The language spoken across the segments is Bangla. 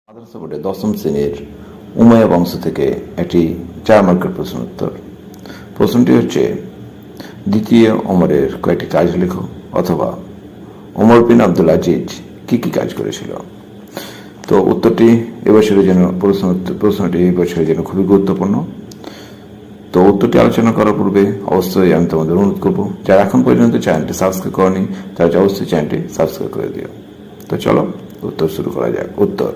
মাদ্রাসা বোর্ডে দশম শ্রেণীর উমাইয়া বংশ থেকে একটি 4 মার্কের প্রশ্ন উত্তর। প্রশ্নটি হচ্ছে, দ্বিতীয় ওমরের কয়েকটি কাজ লেখো, অথবা ওমর বিন আব্দুল আজিজ কি কি কাজ করেছিল। তো উত্তরটি এবছরের জন্য প্রশ্নটি এবছরের জন্য খুবই গুরুত্বপূর্ণ। তো উত্তরটি আলোচনা করার পূর্বে অবশ্যই আমি তোমাদের অনুরোধ করবো, যারা এখন পর্যন্ত চ্যানেলটি সাবস্ক্রাইব করেনি তারা অবশ্যই চ্যানেলটি সাবস্ক্রাইব করে দিও। তো চলো উত্তর শুরু করা যাক। উত্তর: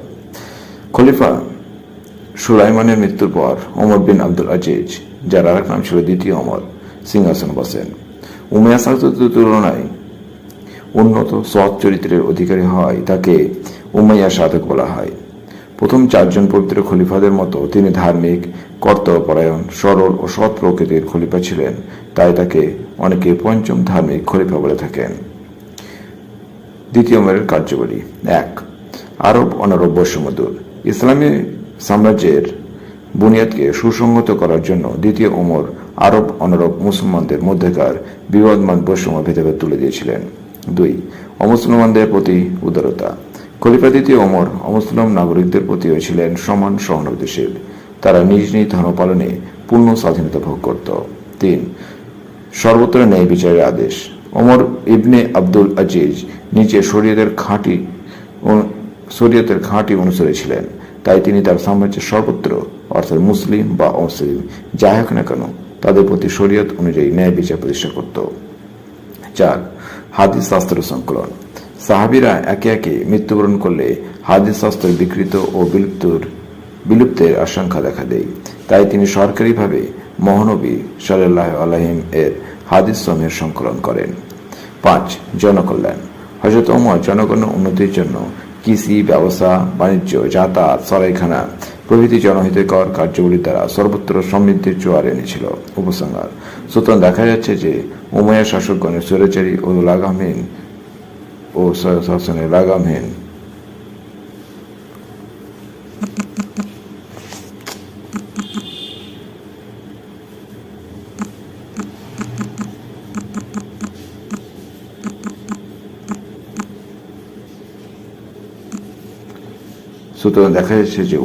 খলিফা সুলাইমানের মৃত্যুর পর ওমর বিন আব্দুল আজিজ, যার আরেক নাম ছিল দ্বিতীয় ওমর, সিংহাসন বসেন। উমাইয়া শাসকদের তুলনায় উন্নত সৎ চরিত্রের অধিকারী হওয়ায় তাকে উমাইয়া শাসক বলা হয়। প্রথম 4 জন পবিত্র খলিফাদের মতো তিনি ধার্মিক, কর্তব্যপরায়ণ, সরল ও সৎ প্রকৃতির খলিফা ছিলেন, তাই তাকে অনেকে পঞ্চম ধার্মিক খলিফা বলে থাকেন। দ্বিতীয় ওমরের কার্যাবলী: 1. আরব অনারব বৈষম্যদূর। ইসলামী সাম্রাজ্যের বুনিয়াদকে সুসংহত করার জন্য দ্বিতীয় ওমর আরব অনারব মুসলমানদের মধ্যেকার বিবাদমান বৈষম্য ভেদাভেদ তুলে দিয়েছিলেন। 2. অমুসলমানদের প্রতি উদারতা। খলিফা দ্বিতীয় ওমর অমুসলিম নাগরিকদের প্রতিও ছিলেন সমান সহানুভূতিশীল। তারা নিজ নিজ ধর্ম পালনে পূর্ণ স্বাধীনতা ভোগ করত। 3. সর্বত্র ন্যায় বিচারের আদেশ। ওমর ইবনে আব্দুল আজিজ নিজে শরীয়তের খাঁটি অনুসারী ছিলেন, তাই তিনি তার সাম্রাজ্যের সর্বত্র, অর্থাৎ মুসলিম বা অমুসলিম যাই হোক না কেন, তাদের প্রতি শরীয়ত অনুযায়ী ন্যায় বিচার প্রতিষ্ঠা করত। 4. হাদিস শাস্ত্র সংকলন। সাহাবীরা একে একে মৃত্যুবরণ করলে হাদিস শাস্ত্র বিকৃত ও বিলুপ্তের আশঙ্কা দেখা দেয়, তাই তিনি সরকারিভাবে মহানবী সাল্লাল্লাহু আলাইহি এর হাদিস সমূহের সংকলন করেন। 5. জনকল্যাণ। হযরত ওমর জনগণের উন্নতির জন্য কৃষি, ব্যবসা, বাণিজ্য, যাতায়াত, সরাইখানা প্রভৃতি জনহিতকর কার্যগুলির দ্বারা সর্বত্র সমৃদ্ধির জোয়ার এনেছিল। উপসংহার: সুতরাং দেখা যাচ্ছে যে উমাইয়া শাসকগণের স্বৈরাচারী ও শাসনের লাগামহীন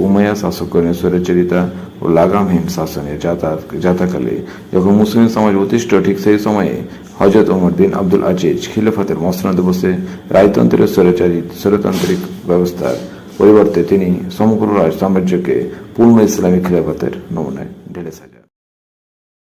উমাইয়া শাসকগণের স্বৈরাচারিতা ও লাগামহীন শাসনের যাতাকালে যখন মুসলিম সমাজ অতিষ্ঠ, ঠিক সেই সময়ে হযরত ওমর বিন আব্দুল আজিজ খিলাফতের মসনদে বসে রাজতন্ত্রের স্বৈরতান্ত্রিক ব্যবস্থার পরিবর্তে তিনি সমগ্র সাম্রাজ্যকে পূর্ণ ইসলামী খিলাফতের নমুনায় ঢেলে সাজান।